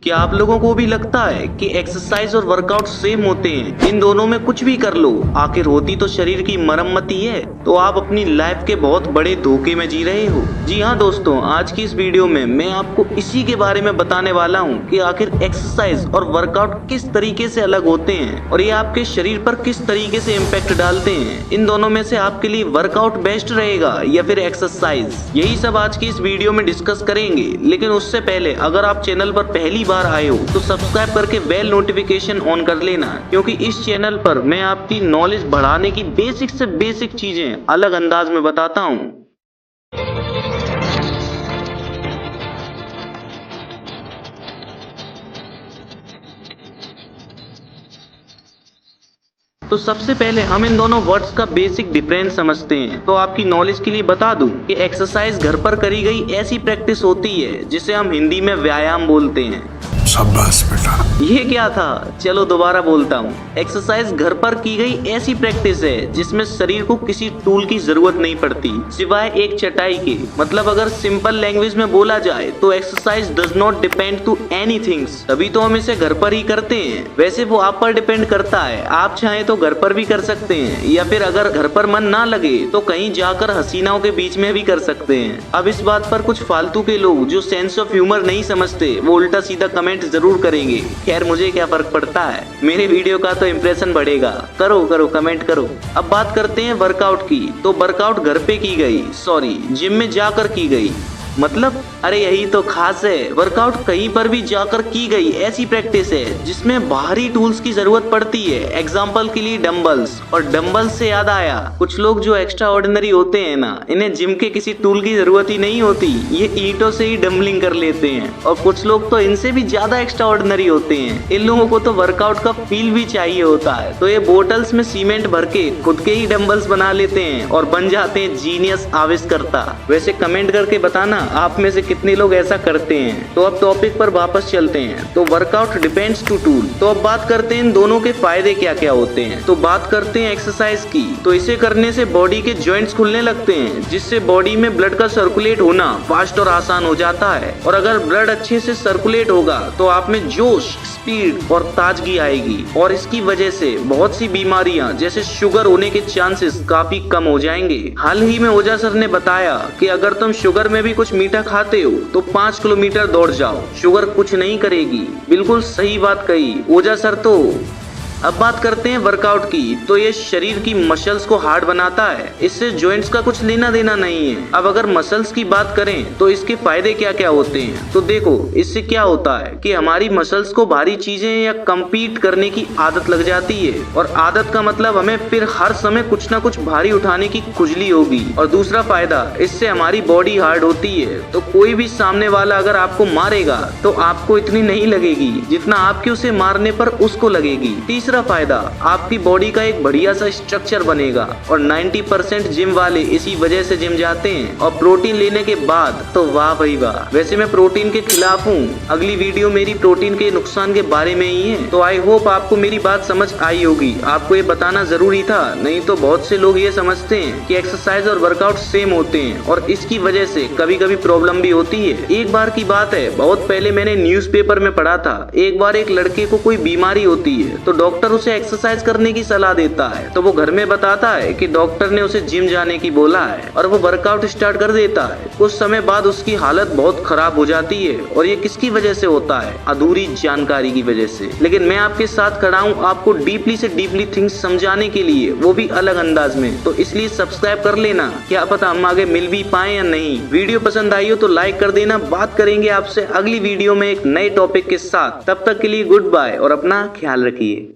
क्या आप लोगों को भी लगता है कि एक्सरसाइज और वर्कआउट सेम होते हैं? इन दोनों में कुछ भी कर लो, आखिर होती तो शरीर की मरम्मत ही है। तो आप अपनी लाइफ के बहुत बड़े धोखे में जी रहे हो। जी हाँ दोस्तों, आज की इस वीडियो में मैं आपको इसी के बारे में बताने वाला हूँ कि आखिर एक्सरसाइज और वर्कआउट किस तरीके से अलग होते हैं और ये आपके शरीर पर किस तरीके से इम्पैक्ट डालते हैं। इन दोनों में से आपके लिए वर्कआउट बेस्ट रहेगा या फिर एक्सरसाइज, यही सब आज की इस वीडियो में डिस्कस करेंगे। लेकिन उससे पहले अगर आप चैनल पर पहली बार आए हो तो सब्सक्राइब करके बेल नोटिफिकेशन ऑन कर लेना, क्योंकि इस चैनल पर मैं आपकी नॉलेज बढ़ाने की बेसिक से बेसिक चीजें अलग अंदाज में बताता हूँ। तो सबसे पहले हम इन दोनों वर्ड्स का बेसिक डिफरेंस समझते हैं। तो आपकी नॉलेज के लिए बता दूं कि एक्सरसाइज घर पर करी गई ऐसी प्रैक्टिस होती है जिसे हम हिंदी में व्यायाम बोलते हैं। शाबाश बेटा। ये क्या था, चलो दोबारा बोलता हूँ। एक्सरसाइज घर पर की गई ऐसी प्रैक्टिस है जिसमें शरीर को किसी टूल की जरूरत नहीं पड़ती सिवाय एक चटाई के। मतलब अगर सिंपल लैंग्वेज में बोला जाए तो exercise does not depend to anything, तभी तो हम इसे घर पर ही करते हैं। वैसे वो आप पर डिपेंड करता है, आप चाहें तो घर पर भी कर सकते हैं या फिर अगर घर पर मन ना लगे तो कहीं जाकर हसीनाओं के बीच में भी कर सकते हैं। अब इस बात पर कुछ फालतू के लोग जो सेंस ऑफ ह्यूमर नहीं समझते वो उल्टा सीधा कमेंट जरूर करेंगे। खैर मुझे क्या फर्क पड़ता है, मेरे वीडियो का तो इम्प्रेशन बढ़ेगा। करो करो कमेंट करो। अब बात करते हैं वर्कआउट की। तो वर्कआउट घर पे की गई, सॉरी जिम में जाकर की गई। मतलब अरे यही तो खास है, वर्कआउट कहीं पर भी जाकर की गई ऐसी प्रैक्टिस है जिसमें बाहरी टूल्स की जरूरत पड़ती है। एग्जांपल के लिए डंबल्स। और डंबल्स से याद आया, कुछ लोग जो एक्स्ट्रा ऑर्डिनरी होते हैं ना, इन्हें जिम के किसी टूल की जरूरत ही नहीं होती, ये ईंटों से ही डंबलिंग कर लेते हैं। और कुछ लोग तो इनसे भी ज्यादा एक्स्ट्रा ऑर्डिनरी होते हैं, इन लोगों को तो वर्कआउट का फील भी चाहिए होता है, तो ये बोटल्स में सीमेंट भर के खुद के ही डंबल्स बना लेते हैं और बन जाते हैं जीनियस आविष्कर्ता। वैसे कमेंट करके बताना आप में से कितने लोग ऐसा करते हैं। तो अब टॉपिक पर वापस चलते हैं। तो वर्कआउट डिपेंड्स टू टूल। तो अब बात करते हैं इन दोनों के फायदे क्या क्या होते हैं। तो बात करते हैं एक्सरसाइज की। तो इसे करने से बॉडी के जॉइंट्स खुलने लगते हैं जिससे बॉडी में ब्लड का सर्कुलेट होना फास्ट और आसान हो जाता है। और अगर ब्लड अच्छे से सर्कुलेट होगा तो आप में जोश, स्पीड और ताजगी आएगी और इसकी वजह से बहुत सी बीमारियां जैसे शुगर होने के चांसेस काफी कम हो जाएंगे। हाल ही में ओझा सर ने बताया कि अगर तुम शुगर में भी कुछ मीठा खाते हो तो 5 किलोमीटर दौड़ जाओ, शुगर कुछ नहीं करेगी। बिल्कुल सही बात कही ओझा सर। तो अब बात करते हैं वर्कआउट की। तो ये शरीर की मसल्स को हार्ड बनाता है, इससे जॉइंट्स का कुछ लेना देना नहीं है। अब अगर मसल्स की बात करें तो इसके फायदे क्या क्या होते हैं। तो देखो, इससे क्या होता है कि हमारी मसल्स को भारी चीजें या कम्पीट करने की आदत लग जाती है। और आदत का मतलब हमें फिर हर समय कुछ ना कुछ भारी उठाने की खुजली होगी। और दूसरा फायदा, इससे हमारी बॉडी हार्ड होती है, तो कोई भी सामने वाला अगर आपको मारेगा तो आपको इतनी नहीं लगेगी जितना आपके उसे मारने पर उसको लगेगी। तीसरा फायदा, आपकी बॉडी का एक बढ़िया सा स्ट्रक्चर बनेगा। और 90% जिम वाले इसी वजह से जिम जाते हैं। और प्रोटीन लेने के बाद तो वाह भाई वाह। वैसे मैं प्रोटीन के खिलाफ हूँ, अगली वीडियो मेरी प्रोटीन के नुकसान के बारे में ही है। तो आई होप आपको मेरी बात समझ आई होगी। आपको ये बताना जरूरी था, नहीं तो बहुत से लोग ये समझते हैं कि एक्सरसाइज और वर्कआउट सेम होते हैं और इसकी वजह से कभी कभी प्रॉब्लम भी होती है। एक बार की बात है, बहुत पहले मैंने न्यूज़पेपर में पढ़ा था, एक बार एक लड़के को कोई बीमारी होती है तो डॉक्टर उसे एक्सरसाइज करने की सलाह देता है। तो वो घर में बताता है कि डॉक्टर ने उसे जिम जाने की बोला है और वो वर्कआउट स्टार्ट कर देता है। कुछ समय बाद उसकी हालत बहुत खराब हो जाती है और ये किसकी वजह से होता है? अधूरी जानकारी की वजह से। लेकिन मैं आपके साथ खड़ा हूँ आपको डीपली से डीपली थिंग्स समझाने के लिए, वो भी अलग अंदाज में। तो इसलिए सब्सक्राइब कर लेना, क्या पता हम आगे मिल भी पाए या नहीं। वीडियो पसंद आई हो तो लाइक कर देना। बात करेंगे आपसे अगली वीडियो में एक नए टॉपिक के साथ। तब तक के लिए गुड बाय और अपना ख्याल रखिए।